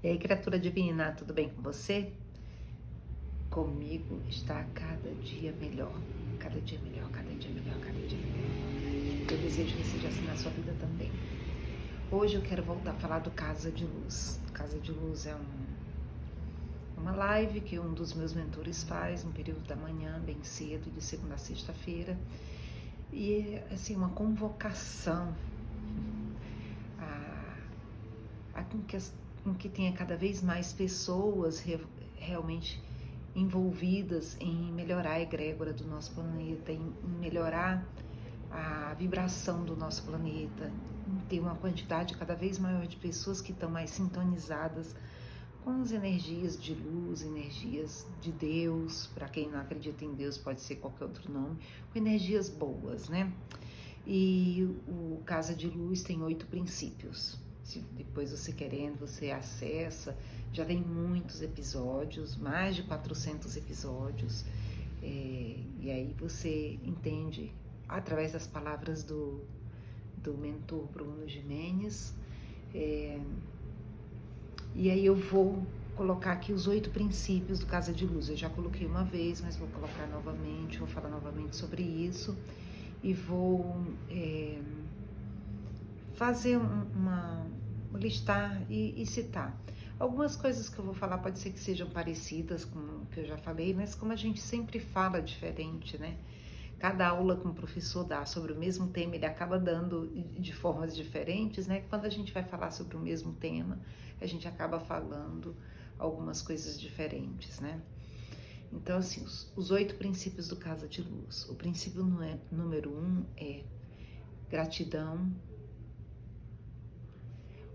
E aí, criatura divina, tudo bem com você? Comigo está cada dia melhor. Cada dia melhor, cada dia melhor, cada dia melhor. Eu desejo que seja assim na sua vida também. Hoje eu quero voltar a falar do Casa de Luz. Casa de Luz é uma live que um dos meus mentores faz no período da manhã, bem cedo, de segunda a sexta-feira. E é assim, uma convocação com que tenha cada vez mais pessoas realmente envolvidas em melhorar a egrégora do nosso planeta, em melhorar a vibração do nosso planeta, em ter uma quantidade cada vez maior de pessoas que estão mais sintonizadas com as energias de luz, energias de Deus. Para quem não acredita em Deus, pode ser qualquer outro nome, com energias boas, né? E o Casa de Luz tem 8 princípios. Se depois você querendo, você acessa. Já tem muitos episódios, mais de 400 episódios. E aí você entende, através das palavras do mentor Bruno Gimenez. E aí eu vou colocar aqui os 8 princípios do Casa de Luz. Eu já coloquei uma vez, mas vou colocar novamente, vou falar novamente sobre isso. E vou fazer listar e citar. Algumas coisas que eu vou falar pode ser que sejam parecidas com o que eu já falei, mas como a gente sempre fala diferente, né? Cada aula que um professor dá sobre o mesmo tema, ele acaba dando de formas diferentes, né? Quando a gente vai falar sobre o mesmo tema, a gente acaba falando algumas coisas diferentes, né? Então, assim, os 8 princípios do Casa de Luz. O princípio número 1 é gratidão.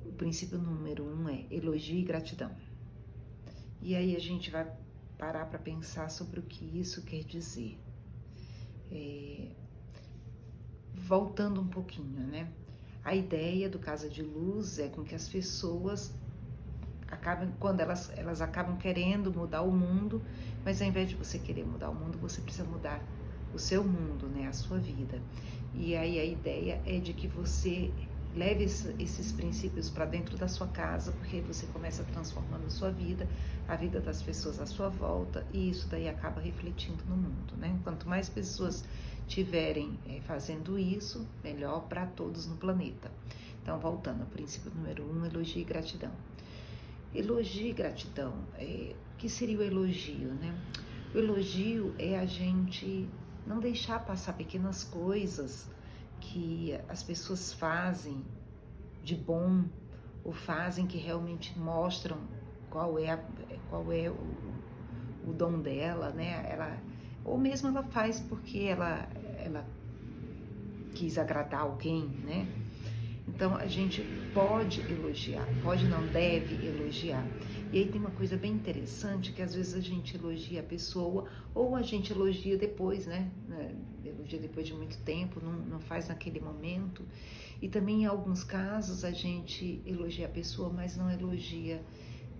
O princípio número 1 é elogio e gratidão. E aí a gente vai parar para pensar sobre o que isso quer dizer. Voltando um pouquinho, né? A ideia do Casa de Luz é com que as pessoas quando elas acabam querendo mudar o mundo, mas ao invés de você querer mudar o mundo, você precisa mudar o seu mundo, né, a sua vida. E aí a ideia é de que você leve esses princípios para dentro da sua casa, porque aí você começa transformando a sua vida, a vida das pessoas à sua volta, e isso daí acaba refletindo no mundo, né? Quanto mais pessoas tiverem fazendo isso, melhor para todos no planeta. Então, voltando ao princípio número 1, elogio e gratidão. Elogio e gratidão, o que seria o elogio, né? O elogio é a gente não deixar passar pequenas coisas que as pessoas fazem de bom ou fazem que realmente mostram qual é o dom dela, né? Ou mesmo ela faz porque ela quis agradar alguém, né? Então a gente pode elogiar, pode não deve elogiar. E aí tem uma coisa bem interessante, que às vezes a gente elogia a pessoa, ou a gente elogia depois, né? Elogia depois de muito tempo, não faz naquele momento. E também em alguns casos a gente elogia a pessoa, mas não elogia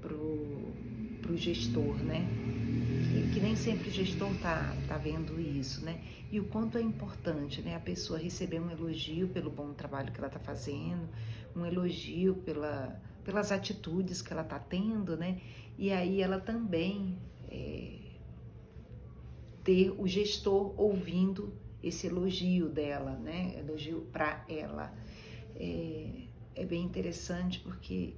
pro gestor, né? Que nem sempre o gestor tá vendo isso, né? E o quanto é importante, né? A pessoa receber um elogio pelo bom trabalho que ela tá fazendo, um elogio pelas atitudes que ela tá tendo, né? E aí ela também ter o gestor ouvindo esse elogio dela, né? Elogio para ela. É bem interessante porque,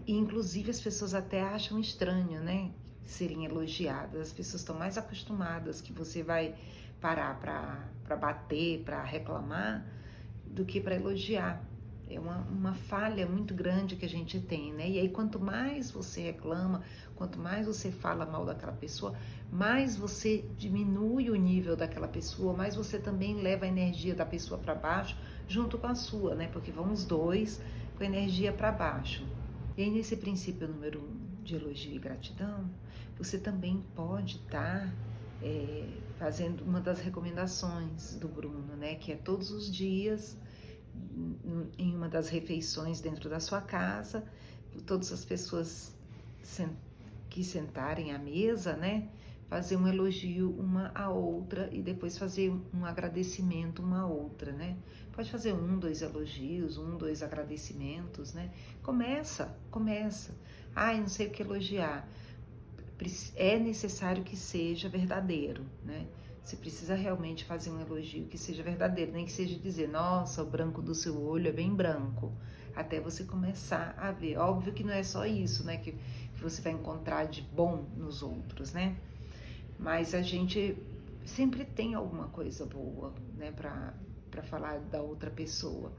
inclusive, as pessoas até acham estranho, né? Serem elogiadas. As pessoas estão mais acostumadas que você vai parar para bater, para reclamar, do que para elogiar. É uma falha muito grande que a gente tem, né? E aí, quanto mais você reclama, quanto mais você fala mal daquela pessoa, mais você diminui o nível daquela pessoa, mais você também leva a energia da pessoa para baixo, junto com a sua, né? Porque vão os dois com a energia para baixo. E aí, nesse princípio número 1 de elogio e gratidão, você também pode estar fazendo uma das recomendações do Bruno, né? Que é todos os dias, em uma das refeições dentro da sua casa, todas as pessoas que sentarem à mesa, né? fazer um elogio uma à outra e depois fazer um agradecimento uma à outra, né? Pode fazer 1, 2 elogios, 1, 2 agradecimentos, né? Começa. Ai, não sei o que elogiar. É necessário que seja verdadeiro, né? Você precisa realmente fazer um elogio que seja verdadeiro, nem que seja dizer, nossa, o branco do seu olho é bem branco, até você começar a ver. Óbvio que não é só isso, né, que você vai encontrar de bom nos outros, né? Mas a gente sempre tem alguma coisa boa, né, para falar da outra pessoa.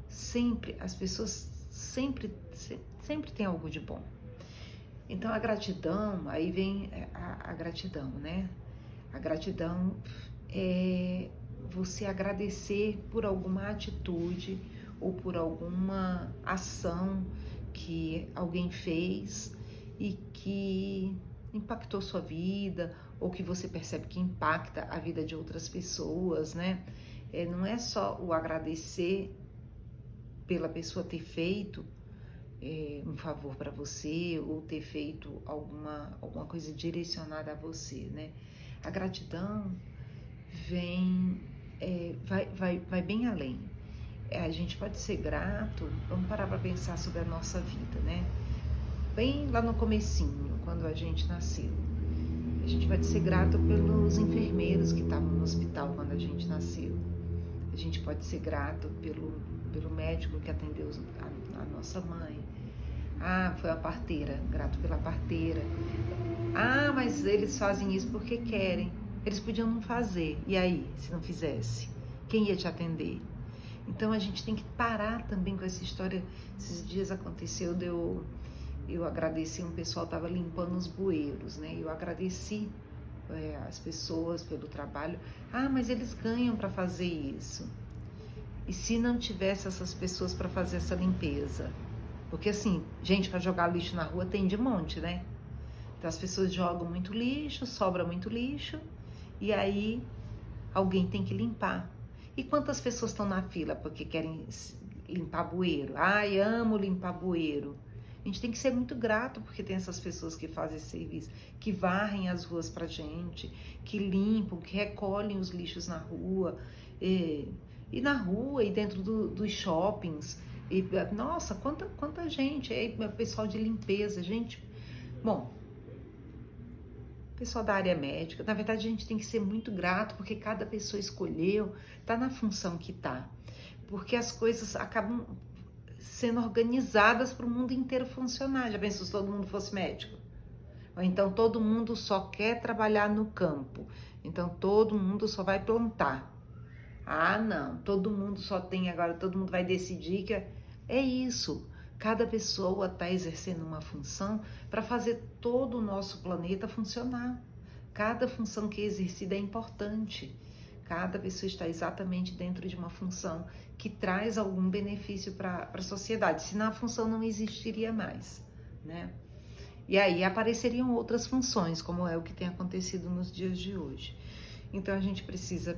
Sempre, as pessoas sempre tem algo de bom. Então a gratidão, aí vem a gratidão, né? A gratidão é você agradecer por alguma atitude ou por alguma ação que alguém fez e que impactou sua vida, ou que você percebe que impacta a vida de outras pessoas, né? Não é só o agradecer pela pessoa ter feito um favor para você ou ter feito alguma coisa direcionada a você, né? A gratidão vai bem além. A gente pode ser grato, vamos parar para pensar sobre a nossa vida, né? Bem lá no comecinho, quando a gente nasceu. A gente pode ser grato pelos enfermeiros que estavam no hospital quando a gente nasceu. A gente pode ser grato pelo médico que atendeu a nossa mãe. Ah, foi a parteira, grato pela parteira. Ah, mas eles fazem isso porque querem. Eles podiam não fazer. E aí, se não fizesse? Quem ia te atender? Então a gente tem que parar também com essa história. Esses dias aconteceu de eu agradeci, um pessoal estava limpando os bueiros, né? Eu agradeci as pessoas pelo trabalho. Ah, mas eles ganham para fazer isso. E se não tivesse essas pessoas para fazer essa limpeza? Porque assim, gente para jogar lixo na rua tem de monte, né? Então as pessoas jogam muito lixo, sobra muito lixo, e aí alguém tem que limpar. E quantas pessoas estão na fila porque querem limpar bueiro? Ai, amo limpar bueiro. A gente tem que ser muito grato porque tem essas pessoas que fazem esse serviço, que varrem as ruas pra gente, que limpam, que recolhem os lixos na rua, e na rua e dentro dos shoppings. E, nossa, quanta gente, pessoal de limpeza, gente. Bom, pessoal da área médica, na verdade a gente tem que ser muito grato porque cada pessoa escolheu, tá na função que tá. Porque as coisas acabam sendo organizadas para o mundo inteiro funcionar. Já pensou se todo mundo fosse médico? Ou então todo mundo só quer trabalhar no campo, então todo mundo só vai plantar. Ah, não, todo mundo vai decidir que é isso. Cada pessoa está exercendo uma função para fazer todo o nosso planeta funcionar. Cada função que é exercida é importante. Cada pessoa está exatamente dentro de uma função que traz algum benefício para a sociedade, senão a função não existiria mais, né? E aí apareceriam outras funções, como é o que tem acontecido nos dias de hoje. Então a gente precisa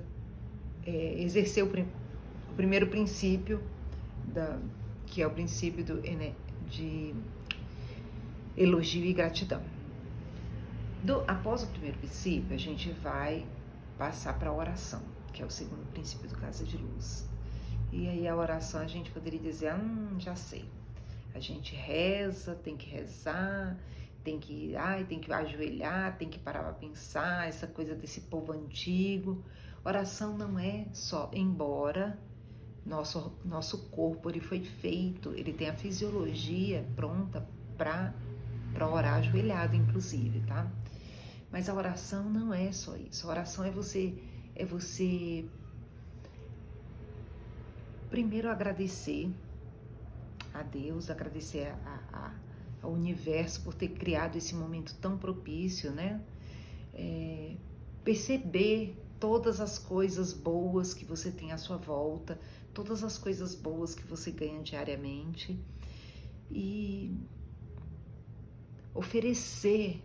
exercer o primeiro princípio, que é o princípio de elogio e gratidão. Após o primeiro princípio, a gente vai passar para a oração, que é o segundo princípio do Casa de Luz. E aí a oração a gente poderia dizer, já sei. A gente reza, tem que rezar, tem que ajoelhar, tem que parar para pensar, essa coisa desse povo antigo. Oração não é só, embora nosso corpo ele foi feito, ele tem a fisiologia pronta para orar ajoelhado, inclusive, tá? Mas a oração não é só isso. A oração é você primeiro agradecer a Deus, agradecer ao universo por ter criado esse momento tão propício, né? Perceber todas as coisas boas que você tem à sua volta, todas as coisas boas que você ganha diariamente e oferecer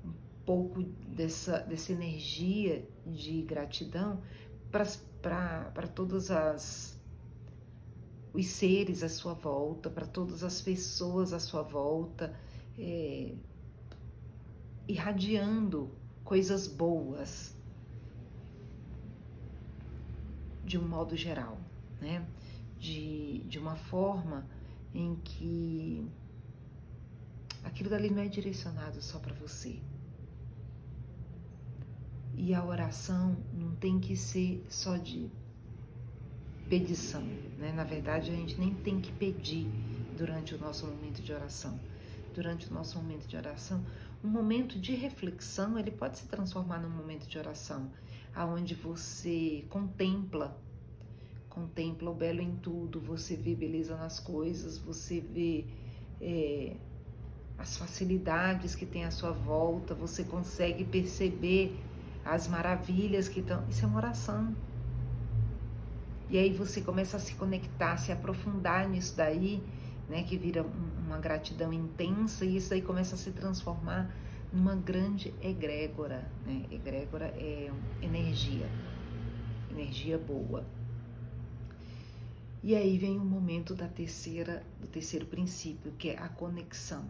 um pouco dessa energia de gratidão para todos os seres à sua volta, para todas as pessoas à sua volta, irradiando coisas boas, de um modo geral, né? De uma forma em que aquilo dali não é direcionado só para você. E a oração não tem que ser só de pedição, né? Na verdade, a gente nem tem que pedir durante o nosso momento de oração. Durante o nosso momento de oração, um momento de reflexão, ele pode se transformar num momento de oração, aonde você contempla o belo em tudo, você vê beleza nas coisas, você vê as facilidades que tem à sua volta, você consegue perceber as maravilhas que estão... Isso é uma oração. E aí você começa a se conectar, se aprofundar nisso daí, né, que vira uma gratidão intensa, e isso aí começa a se transformar numa grande egrégora, né? Egrégora é energia boa. E aí vem o momento do terceiro princípio, que é a conexão.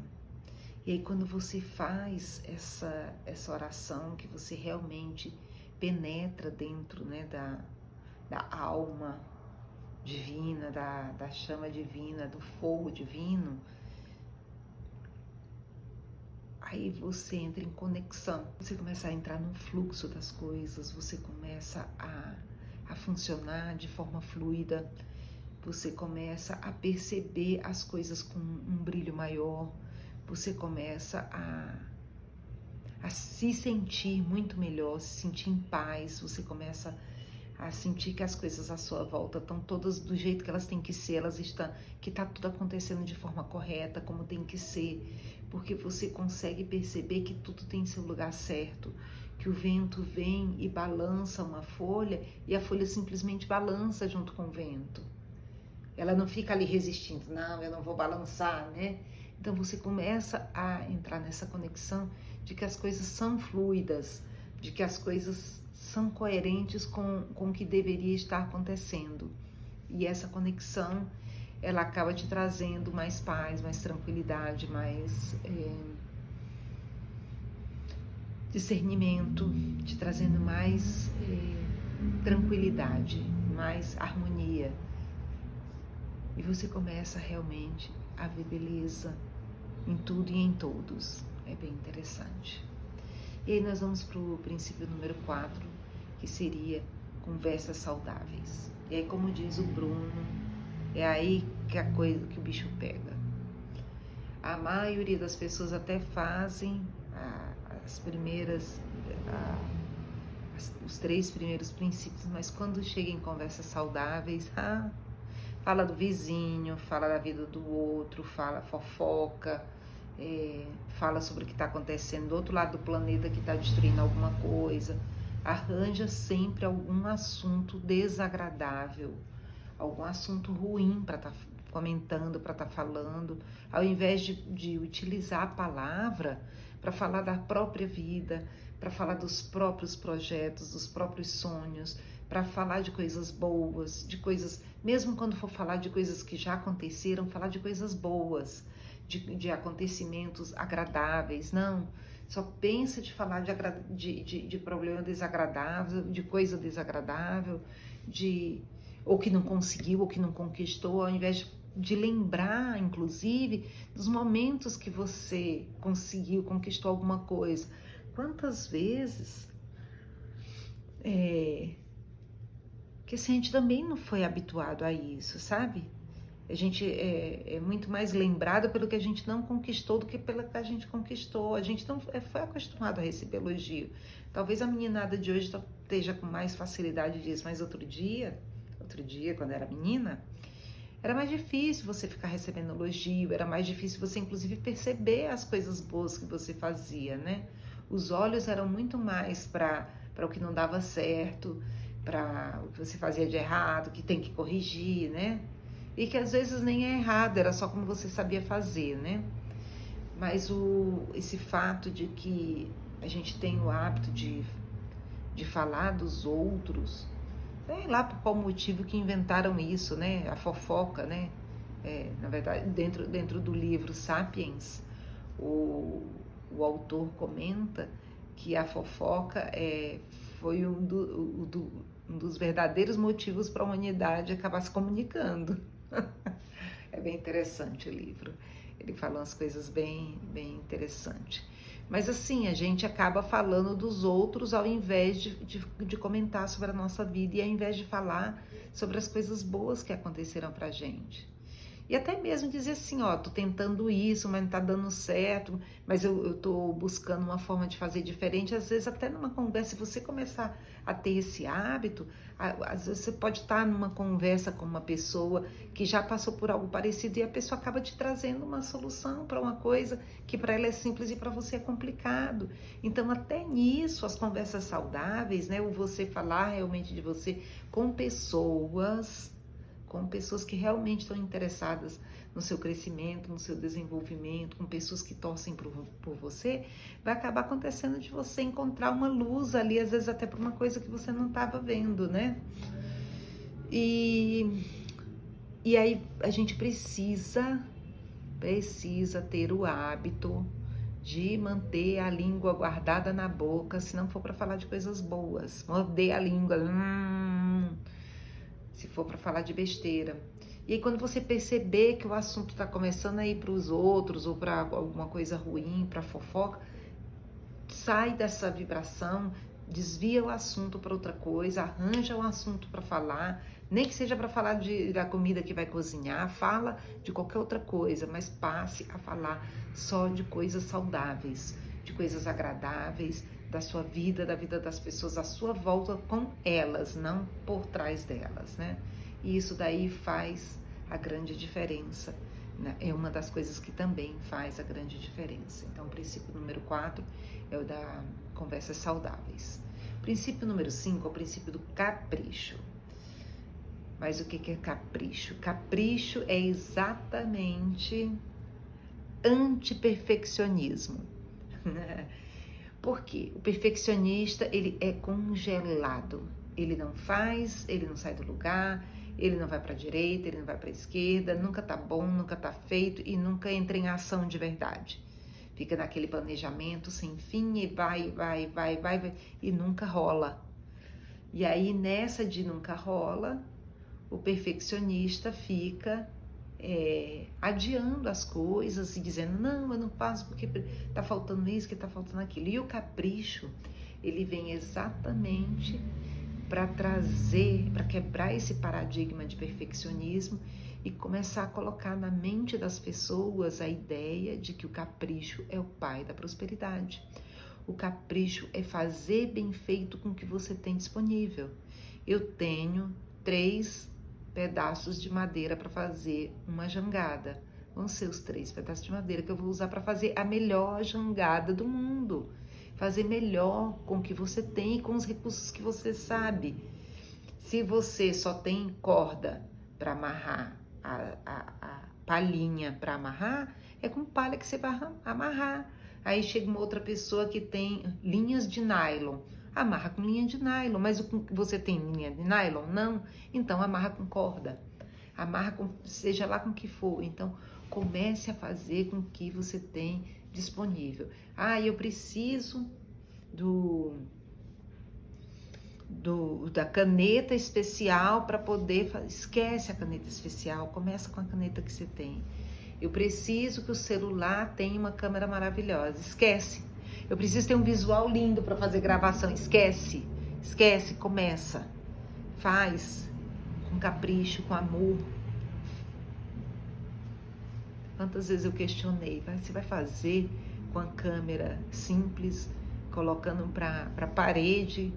E aí quando você faz essa oração, que você realmente penetra dentro, né, da alma divina, da chama divina, do fogo divino, aí você entra em conexão, você começa a entrar no fluxo das coisas, você começa a funcionar de forma fluida, você começa a perceber as coisas com um brilho maior, você começa a se sentir muito melhor, se sentir em paz, você começa a sentir que as coisas à sua volta estão todas do jeito que elas têm que ser, que está tudo acontecendo de forma correta, como tem que ser, porque você consegue perceber que tudo tem seu lugar certo, que o vento vem e balança uma folha e a folha simplesmente balança junto com o vento. Ela não fica ali resistindo, não, eu não vou balançar, né? Então você começa a entrar nessa conexão de que as coisas são fluidas, de que as coisas são coerentes com o que deveria estar acontecendo. E essa conexão, ela acaba te trazendo mais paz, mais tranquilidade, mais discernimento, te trazendo mais tranquilidade, mais harmonia. E você começa realmente a ver beleza em tudo e em todos. É bem interessante. E aí nós vamos para o princípio número 4, que seria conversas saudáveis. E aí, como diz o Bruno, é aí que o bicho pega. A maioria das pessoas até fazem os 3 primeiros princípios, mas quando chega em conversas saudáveis, fala do vizinho, fala da vida do outro, fala fofoca, fala sobre o que está acontecendo do outro lado do planeta, que está destruindo alguma coisa, arranja sempre algum assunto desagradável, algum assunto ruim para estar comentando, para estar falando, ao invés de utilizar a palavra para falar da própria vida, para falar dos próprios projetos, dos próprios sonhos, para falar de coisas boas, de coisas, mesmo quando for falar de coisas que já aconteceram, falar de coisas boas, de acontecimentos agradáveis. Não, só pensa de falar de problema desagradável, de coisa desagradável, ou que não conseguiu, ou que não conquistou, ao invés de lembrar, inclusive, dos momentos que você conseguiu, conquistou alguma coisa. Quantas vezes que a gente também não foi habituado a isso, sabe? A gente é muito mais lembrado pelo que a gente não conquistou do que pelo que a gente conquistou. A gente não foi acostumado a receber elogio. Talvez a meninada de hoje esteja com mais facilidade disso, mas outro dia, quando era menina, era mais difícil você ficar recebendo elogio, era mais difícil você, inclusive, perceber as coisas boas que você fazia, né? Os olhos eram muito mais para o que não dava certo, para o que você fazia de errado, que tem que corrigir, né? E que às vezes nem é errado, era só como você sabia fazer, né? Mas esse fato de que a gente tem o hábito de falar dos outros, sei lá por qual motivo que inventaram isso, né? A fofoca, né? Na verdade, dentro do livro Sapiens, o autor comenta que a fofoca foi um dos verdadeiros motivos para a humanidade acabar se comunicando. É bem interessante o livro. Ele fala umas coisas bem interessantes. Mas assim, a gente acaba falando dos outros ao invés de comentar sobre a nossa vida e ao invés de falar sobre as coisas boas que aconteceram pra gente. E até mesmo dizer assim, ó, tô tentando isso, mas não tá dando certo, mas eu tô buscando uma forma de fazer diferente. Às vezes até numa conversa, se você começar a ter esse hábito, às vezes você pode estar numa conversa com uma pessoa que já passou por algo parecido e a pessoa acaba te trazendo uma solução para uma coisa que para ela é simples e para você é complicado. Então até nisso, as conversas saudáveis, né, o você falar realmente de você com pessoas que realmente estão interessadas no seu crescimento, no seu desenvolvimento, com pessoas que torcem por você, vai acabar acontecendo de você encontrar uma luz ali, às vezes até por uma coisa que você não estava vendo, né? E aí a gente precisa ter o hábito de manter a língua guardada na boca, se não for para falar de coisas boas, morder a língua, se for para falar de besteira. E aí quando você perceber que o assunto está começando a ir para os outros ou para alguma coisa ruim, para fofoca, sai dessa vibração, desvia o assunto para outra coisa, arranja um assunto para falar, nem que seja para falar da comida que vai cozinhar, fala de qualquer outra coisa, mas passe a falar só de coisas saudáveis, de coisas agradáveis, da sua vida, da vida das pessoas à sua volta com elas, não por trás delas, né? E isso daí faz a grande diferença, né? É uma das coisas que também faz a grande diferença. Então, o princípio número 4 é o da conversas saudáveis. O princípio número 5 é o princípio do capricho. Mas o que é capricho? Capricho é exatamente anti-perfeccionismo. Porque o perfeccionista, ele é congelado. Ele não faz, ele não sai do lugar, ele não vai para a direita, ele não vai para a esquerda, nunca tá bom, nunca tá feito e nunca entra em ação de verdade. Fica naquele planejamento sem fim e vai e nunca rola. E aí nessa de nunca rola, o perfeccionista fica adiando as coisas e dizendo, não, eu não faço porque tá faltando isso, que tá faltando aquilo. E o capricho, ele vem exatamente para quebrar esse paradigma de perfeccionismo e começar a colocar na mente das pessoas a ideia de que o capricho é o pai da prosperidade. O capricho é fazer bem feito com o que você tem disponível. Eu tenho 3 pedaços de madeira para fazer uma jangada. Vão ser os 3 pedaços de madeira que eu vou usar para fazer a melhor jangada do mundo. Fazer melhor com o que você tem e com os recursos que você sabe. Se você só tem corda para amarrar, a palhinha para amarrar, é com palha que você vai amarrar. Aí chega uma outra pessoa que tem linhas de nylon. Amarra com linha de nylon, mas você tem linha de nylon? Não. Então amarra com corda. Amarra com, seja lá com o que for. Então comece a fazer com o que você tem disponível. Eu preciso da caneta especial para poder fazer. Esquece a caneta especial, começa com a caneta que você tem. Eu preciso que o celular tenha uma câmera maravilhosa. Esquece. Eu preciso ter um visual lindo para fazer gravação. Esquece, começa. Faz com capricho, com amor. Quantas vezes eu questionei, você vai fazer com a câmera simples, colocando para parede,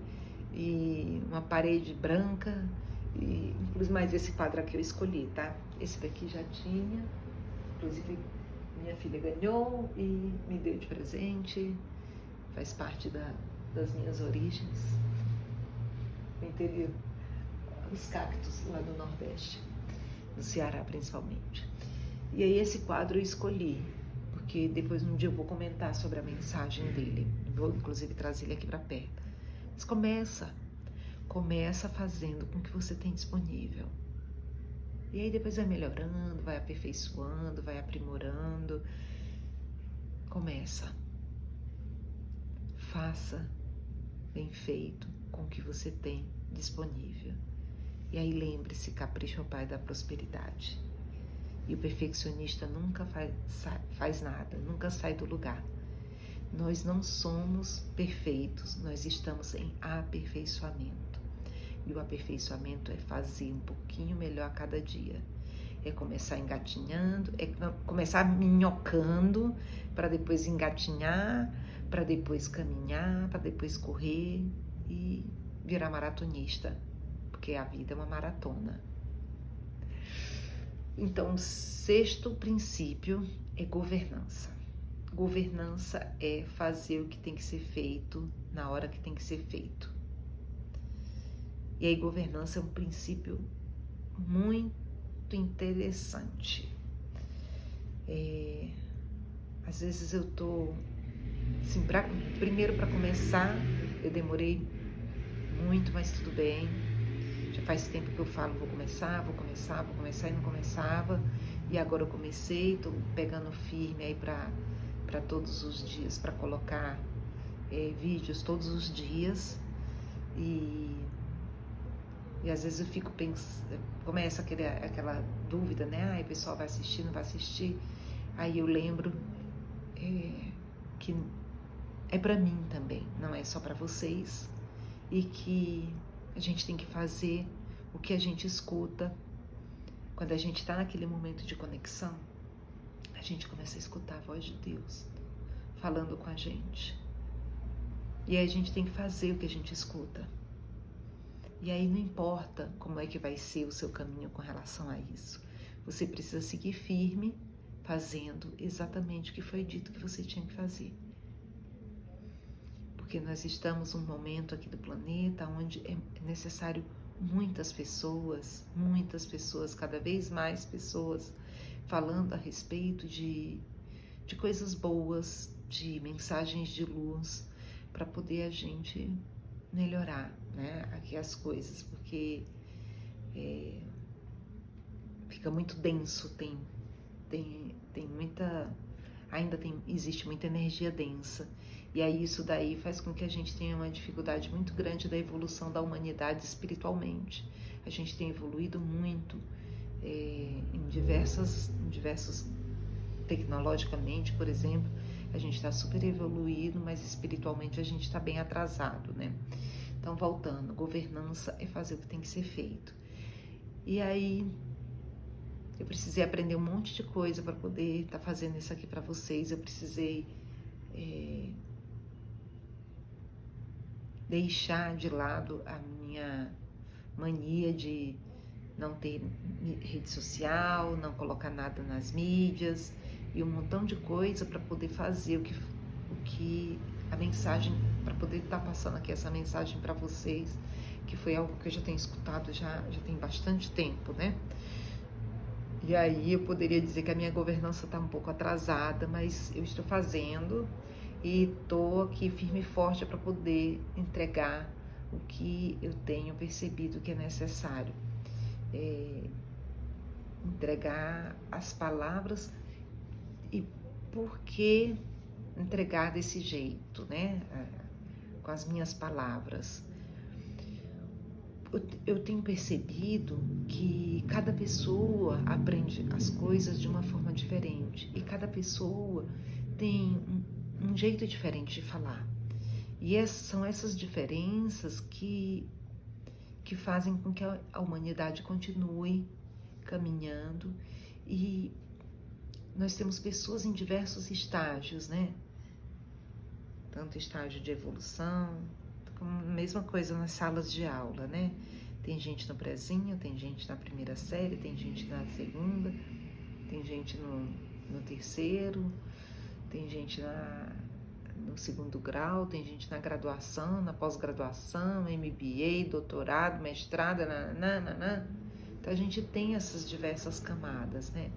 e uma parede branca, e inclusive mais esse quadro aqui eu escolhi, tá? Esse daqui já tinha, inclusive minha filha ganhou e me deu de presente, faz parte das minhas origens, no interior, os cactos lá do Nordeste, no Ceará principalmente. E aí esse quadro eu escolhi, porque depois um dia eu vou comentar sobre a mensagem dele, vou inclusive trazer ele aqui para perto. Mas começa fazendo com o que você tem disponível. E aí depois vai melhorando, vai aperfeiçoando, vai aprimorando. Começa. faça bem feito com o que você tem disponível. E aí lembre-se, capricho é o pai da prosperidade. E o perfeccionista nunca faz nada, nunca sai do lugar. Nós não somos perfeitos, nós estamos em aperfeiçoamento. E o aperfeiçoamento é fazer um pouquinho melhor a cada dia. É começar engatinhando, é começar minhocando, para depois engatinhar, para depois caminhar, para depois correr e virar maratonista, porque a vida é uma maratona. Então, o sexto princípio é governança. Governança é fazer o que tem que ser feito na hora que tem que ser feito. E aí, governança é um princípio muito interessante. Às vezes eu tô assim, primeiro para começar, eu demorei muito, mas tudo bem. Já faz tempo que eu falo, vou começar e não começava. E agora eu comecei, tô pegando firme aí para todos os dias, para colocar vídeos todos os dias. E às vezes eu fico pensando, começa aquela dúvida, né? O pessoal vai assistir, não vai assistir? Aí eu lembro que é para mim também, não é só para vocês. E que a gente tem que fazer o que a gente escuta. Quando a gente está naquele momento de conexão, a gente começa a escutar a voz de Deus falando com a gente. E aí a gente tem que fazer o que a gente escuta. E aí não importa como é que vai ser o seu caminho com relação a isso. Você precisa seguir firme, fazendo exatamente o que foi dito que você tinha que fazer. Porque nós estamos num momento aqui do planeta onde é necessário muitas pessoas, cada vez mais pessoas falando a respeito de coisas boas, de mensagens de luz, para poder a gente melhorar, né, aqui as coisas, porque fica muito denso, existe muita energia densa, e aí isso daí faz com que a gente tenha uma dificuldade muito grande da evolução da humanidade espiritualmente. A gente tem evoluído muito em diversos, tecnologicamente, por exemplo, a gente está super evoluído, mas espiritualmente a gente está bem atrasado, né? Então, voltando, governança é fazer o que tem que ser feito. E aí, eu precisei aprender um monte de coisa para poder estar fazendo isso aqui para vocês. Eu precisei deixar de lado a minha mania de não ter rede social, não colocar nada nas mídias e um montão de coisa para poder fazer o que a mensagem, para poder estar passando aqui essa mensagem para vocês, que foi algo que eu já tenho escutado já tem bastante tempo, né? E aí eu poderia dizer que a minha governança está um pouco atrasada, mas eu estou fazendo e estou aqui firme e forte para poder entregar o que eu tenho percebido que é necessário. Entregar as palavras. E por que entregar desse jeito, né? Com as minhas palavras. Eu tenho percebido que cada pessoa aprende as coisas de uma forma diferente e cada pessoa tem um jeito diferente de falar. E são essas diferenças que fazem com que a humanidade continue caminhando. E nós temos pessoas em diversos estágios, né? Tanto estágio de evolução, como a mesma coisa nas salas de aula, né? Tem gente no prezinho, tem gente na primeira série, tem gente na segunda, tem gente no terceiro, tem gente no segundo grau, tem gente na graduação, na pós-graduação, MBA, doutorado, mestrado, nananana. Então a gente tem essas diversas camadas, né?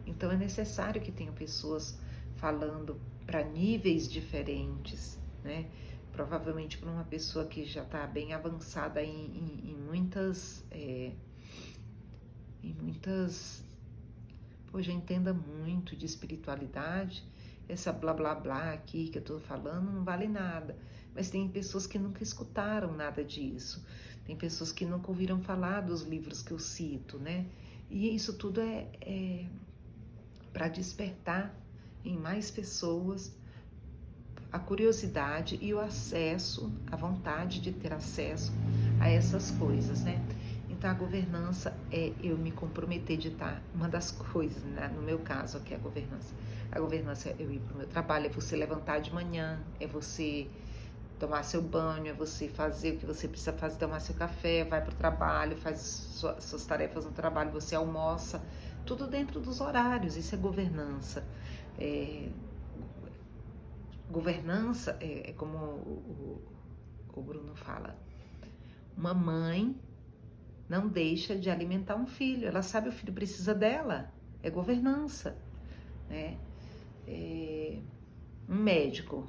Então é necessário que tenham pessoas falando para níveis diferentes, né? Provavelmente para uma pessoa que já está bem avançada em muitas, já entenda muito de espiritualidade, essa blá blá blá aqui que eu tô falando não vale nada. Mas tem pessoas que nunca escutaram nada disso. Tem pessoas que nunca ouviram falar dos livros que eu cito, né? E isso tudo é para despertar em mais pessoas a curiosidade e o acesso, a vontade de ter acesso a essas coisas, né? Então a governança é eu me comprometer de estar, uma das coisas, né? No meu caso aqui a governança é eu ir para o meu trabalho, é você levantar de manhã, é você tomar seu banho, é você fazer o que você precisa fazer, tomar seu café, vai para o trabalho, faz suas tarefas no trabalho, você almoça, tudo dentro dos horários, isso é governança. Governança é como o Bruno fala, uma mãe não deixa de alimentar um filho, ela sabe que o filho precisa dela, é governança, né? Um médico,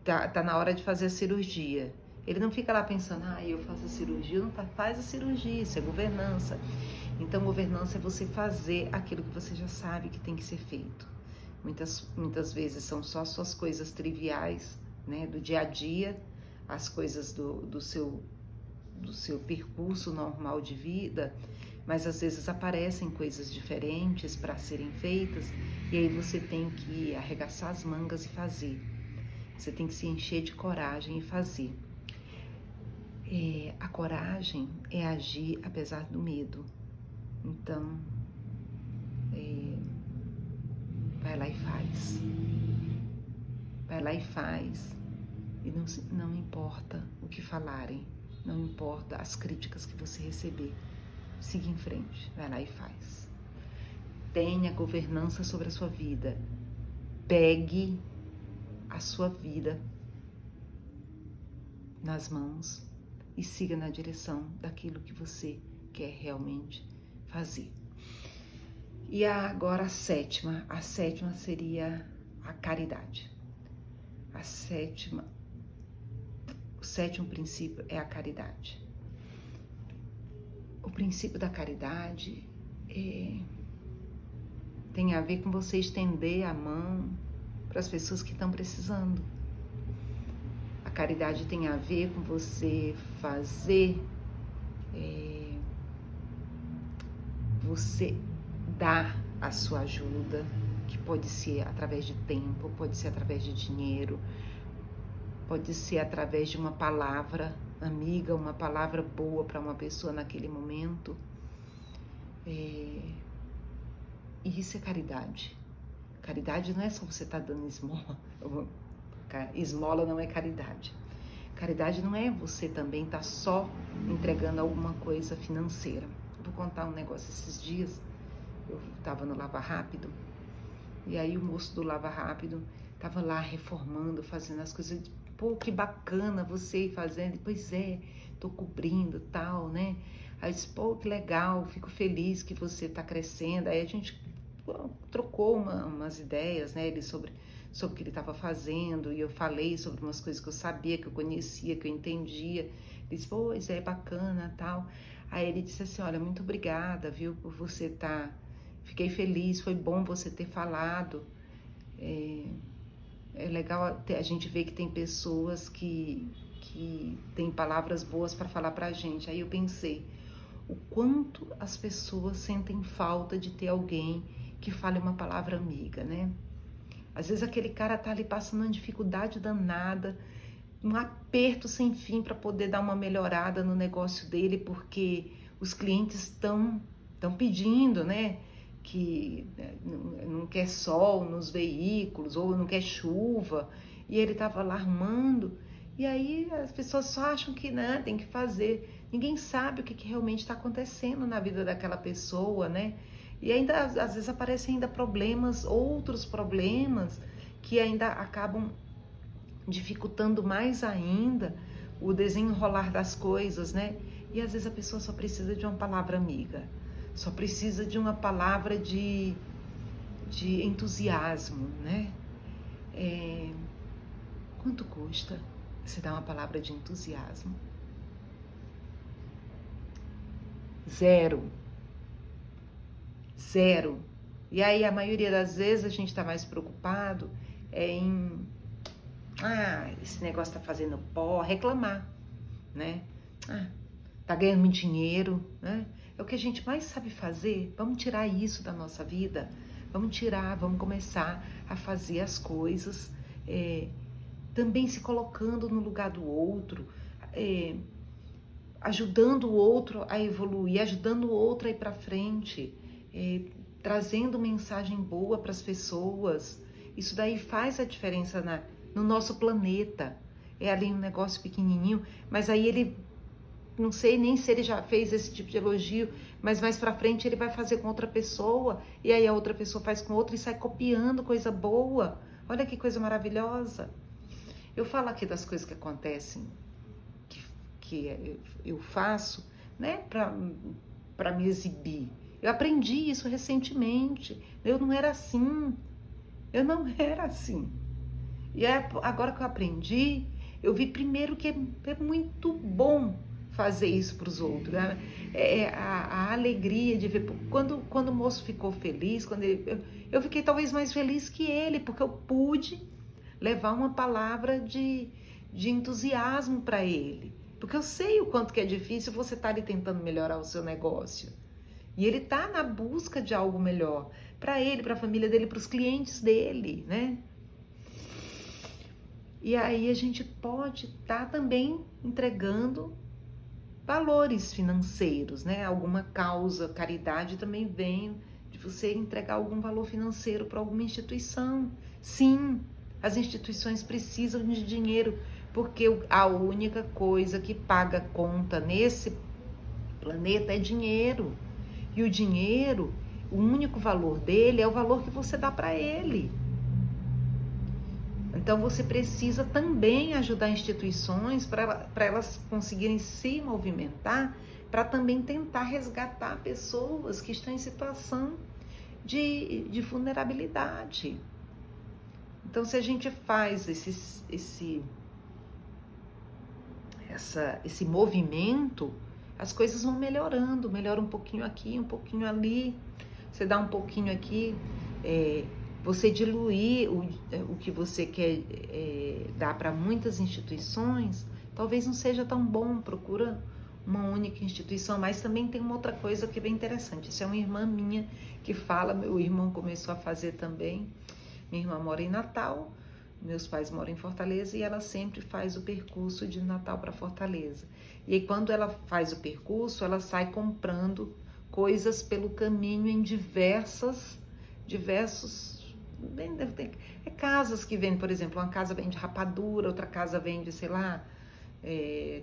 tá na hora de fazer a cirurgia, ele não fica lá pensando, eu faço a cirurgia, não faz a cirurgia, isso é governança. Então governança é você fazer aquilo que você já sabe que tem que ser feito. Muitas vezes são só suas coisas triviais, né, do dia a dia, as coisas do seu percurso normal de vida, mas às vezes aparecem coisas diferentes para serem feitas e aí você tem que arregaçar as mangas e fazer. Você tem que se encher de coragem e fazer. A coragem é agir apesar do medo. Então, vai lá e faz. Vai lá e faz. E não importa o que falarem, não importa as críticas que você receber. Siga em frente, vai lá e faz. Tenha governança sobre a sua vida. Pegue a sua vida nas mãos e siga na direção daquilo que você quer realmente fazer. E agora a sétima seria a caridade. O sétimo princípio é a caridade. O princípio da caridade tem a ver com você estender a mão para as pessoas que estão precisando. A caridade tem a ver com você fazer, você dar a sua ajuda, que pode ser através de tempo, pode ser através de dinheiro, pode ser através de uma palavra amiga, uma palavra boa para uma pessoa naquele momento. E isso é caridade. Caridade não é só você estar dando esmola. Esmola não é caridade. Caridade não é você também estar só entregando alguma coisa financeira. Vou contar um negócio. Esses dias eu estava no Lava Rápido e aí o moço do Lava Rápido estava lá reformando, fazendo as coisas. Pô, que bacana você ir fazendo. Pois é, tô cobrindo tal, né? Aí eu disse, pô, que legal, fico feliz que você tá crescendo. Aí a gente trocou umas ideias, né? Ele sobre o que ele estava fazendo, e eu falei sobre umas coisas que eu sabia, que eu conhecia, que eu entendia. Ele disse, pois é, bacana, tal. Aí ele disse assim, olha, muito obrigada, viu, por você fiquei feliz, foi bom você ter falado. É legal a gente ver que tem pessoas que têm palavras boas para falar pra gente. Aí eu pensei, o quanto as pessoas sentem falta de ter alguém que fale uma palavra amiga, né? Às vezes aquele cara tá ali passando uma dificuldade danada, um aperto sem fim para poder dar uma melhorada no negócio dele, porque os clientes estão pedindo, né? Que não quer sol nos veículos, ou não quer chuva, e ele estava lá arrumando, e aí as pessoas só acham que tem que fazer. Ninguém sabe o que realmente está acontecendo na vida daquela pessoa, né? E ainda, às vezes, aparecem ainda outros problemas, que ainda acabam dificultando mais ainda o desenrolar das coisas, né? E às vezes a pessoa só precisa de uma palavra amiga, só precisa de uma palavra de entusiasmo, né? Quanto custa você dar uma palavra de entusiasmo? Zero. E aí a maioria das vezes a gente está mais preocupado esse negócio tá fazendo pó, reclamar, né? Tá ganhando muito dinheiro, né? É o que a gente mais sabe fazer. Vamos tirar isso da nossa vida. Vamos começar a fazer as coisas, também se colocando no lugar do outro, ajudando o outro a evoluir, ajudando o outro a ir para frente, trazendo mensagem boa para as pessoas. Isso daí faz a diferença no nosso planeta. É ali um negócio pequenininho, mas aí ele, não sei nem se ele já fez esse tipo de elogio, mas mais pra frente ele vai fazer com outra pessoa, e aí a outra pessoa faz com outra e sai copiando coisa boa. Olha que coisa maravilhosa. Eu falo aqui das coisas que acontecem, que eu faço, né, pra me exibir. Eu aprendi isso recentemente. Eu não era assim. E agora que eu aprendi, eu vi primeiro que é muito bom fazer isso para os outros, né? A alegria de ver, quando o moço ficou feliz, eu fiquei talvez mais feliz que ele, porque eu pude levar uma palavra de entusiasmo para ele, porque eu sei o quanto que é difícil você estar ali tentando melhorar o seu negócio, e ele está na busca de algo melhor para ele, para a família dele, para os clientes dele, né? E aí a gente pode estar também entregando valores financeiros, né? Alguma causa, caridade também vem de você entregar algum valor financeiro para alguma instituição. Sim, as instituições precisam de dinheiro, porque a única coisa que paga conta nesse planeta é dinheiro. E o dinheiro, o único valor dele é o valor que você dá para ele. Então você precisa também ajudar instituições para elas conseguirem se movimentar, para também tentar resgatar pessoas que estão em situação de vulnerabilidade. Então, se a gente faz esse movimento, as coisas vão melhorando, melhora um pouquinho aqui, um pouquinho ali, você dá um pouquinho aqui, você diluir o que você quer dar para muitas instituições, talvez não seja tão bom, procura uma única instituição, mas também tem uma outra coisa que é bem interessante, isso é uma irmã minha que fala, meu irmão começou a fazer também, minha irmã mora em Natal, meus pais moram em Fortaleza e ela sempre faz o percurso de Natal para Fortaleza. E aí, quando ela faz o percurso, ela sai comprando coisas pelo caminho em diversos casas que vendem, por exemplo, uma casa vende rapadura, outra casa vende, sei lá,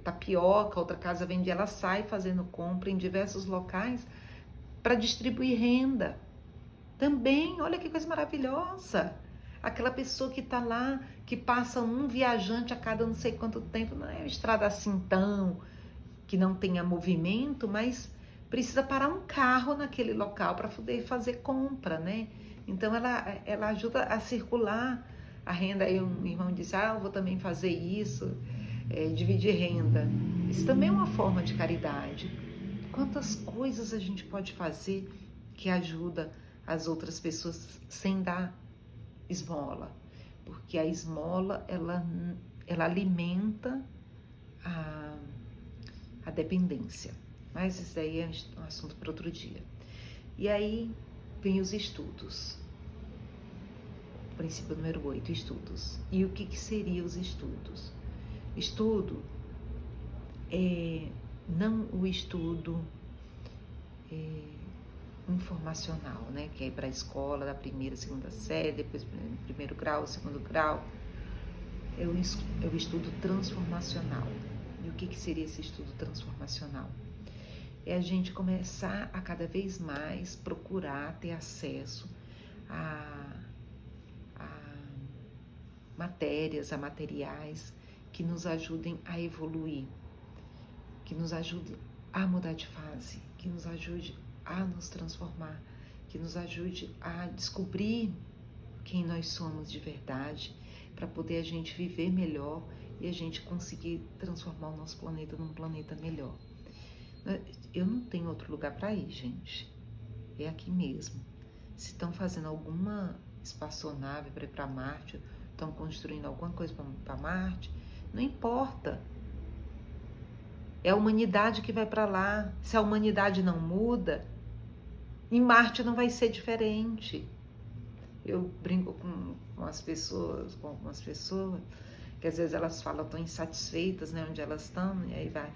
tapioca, outra casa vende, ela sai fazendo compra em diversos locais para distribuir renda. Também, olha que coisa maravilhosa. Aquela pessoa que está lá, que passa um viajante a cada não sei quanto tempo, não é uma estrada assim tão, que não tenha movimento, mas precisa parar um carro naquele local para poder fazer compra, né? Então ela ajuda a circular a renda. Aí um irmão disse, eu vou também fazer isso, dividir renda. Isso também é uma forma de caridade. Quantas coisas a gente pode fazer que ajuda as outras pessoas sem dar esmola, porque a esmola ela alimenta a dependência, mas isso aí é um assunto para outro dia. E aí vem os estudos, princípio número 8, estudos. E o que seriam os estudos? Estudo não o estudo informacional, né? Que é ir para a escola da primeira, segunda série, depois primeiro grau, segundo grau. É o estudo transformacional. E o que seria esse estudo transformacional? É a gente começar a cada vez mais procurar ter acesso a matérias, a materiais que nos ajudem a evoluir, que nos ajudem a mudar de fase, que nos ajude a nos transformar, que nos ajude a descobrir quem nós somos de verdade, para poder a gente viver melhor e a gente conseguir transformar o nosso planeta num planeta melhor. Eu não tenho outro lugar para ir, gente. É aqui mesmo. Se estão fazendo alguma espaçonave para ir para Marte, estão construindo alguma coisa para Marte, não importa. É a humanidade que vai para lá. Se a humanidade não muda, em Marte não vai ser diferente. Eu brinco com as pessoas, com algumas pessoas, que às vezes elas falam, estão insatisfeitas, né, onde elas estão, e aí vai,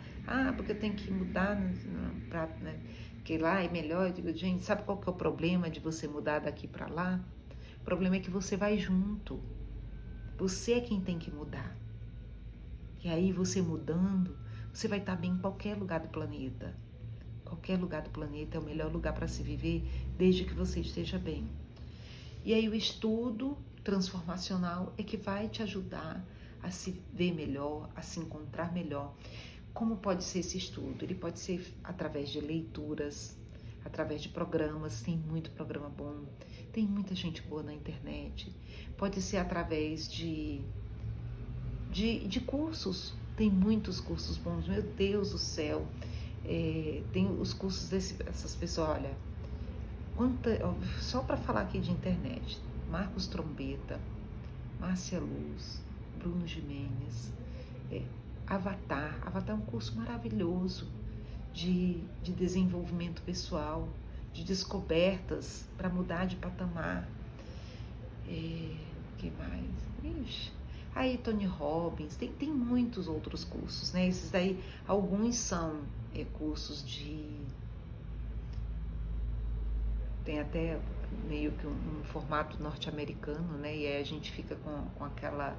porque eu tenho que mudar, né, que lá é melhor. Eu digo, gente, sabe qual que é o problema de você mudar daqui para lá? O problema é que você vai junto. Você é quem tem que mudar. E aí você mudando, você vai estar bem em qualquer lugar do planeta. Qualquer lugar do planeta é o melhor lugar para se viver, desde que você esteja bem. E aí o estudo transformacional é que vai te ajudar a se ver melhor, a se encontrar melhor. Como pode ser esse estudo? Ele pode ser através de leituras, através de programas, tem muito programa bom, tem muita gente boa na internet. Pode ser através de cursos, tem muitos cursos bons, meu Deus do céu. Tem os cursos dessas pessoas, olha, só para falar aqui de internet, Marcos Trombeta, Márcia Luz, Bruno Gimenez, Avatar é um curso maravilhoso de desenvolvimento pessoal, de descobertas para mudar de patamar. Que mais? Ixi. Aí Tony Robbins, tem muitos outros cursos, né? Esses daí, alguns são cursos tem até meio que um formato norte-americano, né? E aí a gente fica com aquela...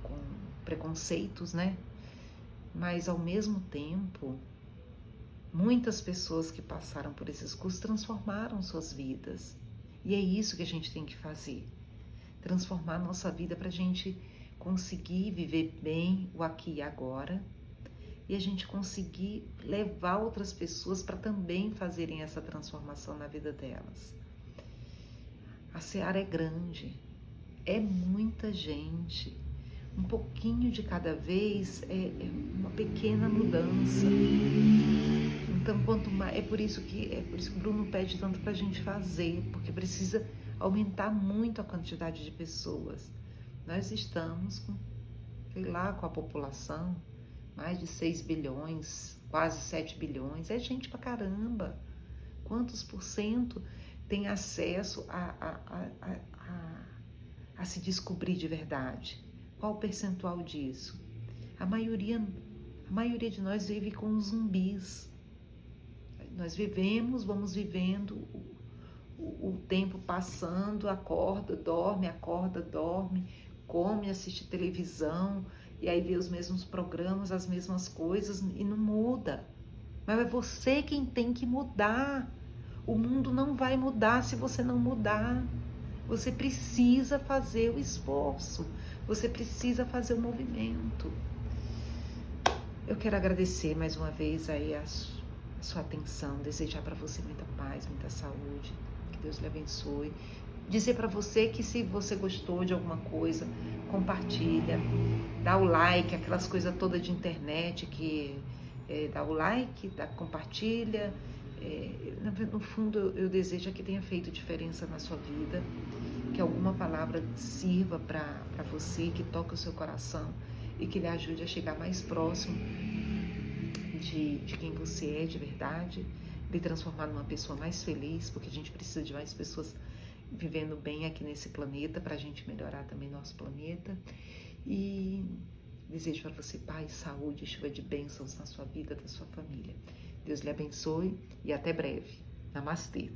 com preconceitos, né? Mas ao mesmo tempo, muitas pessoas que passaram por esses cursos transformaram suas vidas. E é isso que a gente tem que fazer. Transformar a nossa vida para a gente conseguir viver bem o aqui e agora, e a gente conseguir levar outras pessoas para também fazerem essa transformação na vida delas. A seara é grande, é muita gente, um pouquinho de cada vez é uma pequena mudança. Então, quanto mais, é por isso que o Bruno pede tanto para a gente fazer, porque precisa aumentar muito a quantidade de pessoas. Nós estamos com a população, mais de 6 bilhões, quase 7 bilhões, é gente pra caramba. Quantos por cento tem acesso a se descobrir de verdade? Qual o percentual disso? A maioria de nós vive com zumbis. Nós vamos vivendo o tempo passando, acorda, dorme, come, assiste televisão, e aí vê os mesmos programas, as mesmas coisas, e não muda. Mas é você quem tem que mudar. O mundo não vai mudar se você não mudar. Você precisa fazer o esforço, você precisa fazer o movimento. Eu quero agradecer mais uma vez aí a sua atenção, desejar para você muita paz, muita saúde, que Deus lhe abençoe. Dizer para você que se você gostou de alguma coisa, compartilha, dá o like, aquelas coisas todas de internet que dá o like, compartilha. No fundo, eu desejo que tenha feito diferença na sua vida, que alguma palavra sirva para você, que toque o seu coração e que lhe ajude a chegar mais próximo de quem você é de verdade, lhe transformar numa pessoa mais feliz, porque a gente precisa de mais pessoas vivendo bem aqui nesse planeta, para a gente melhorar também nosso planeta. E desejo para você paz, saúde, chuva de bênçãos na sua vida, da sua família. Deus lhe abençoe e até breve. Namastê.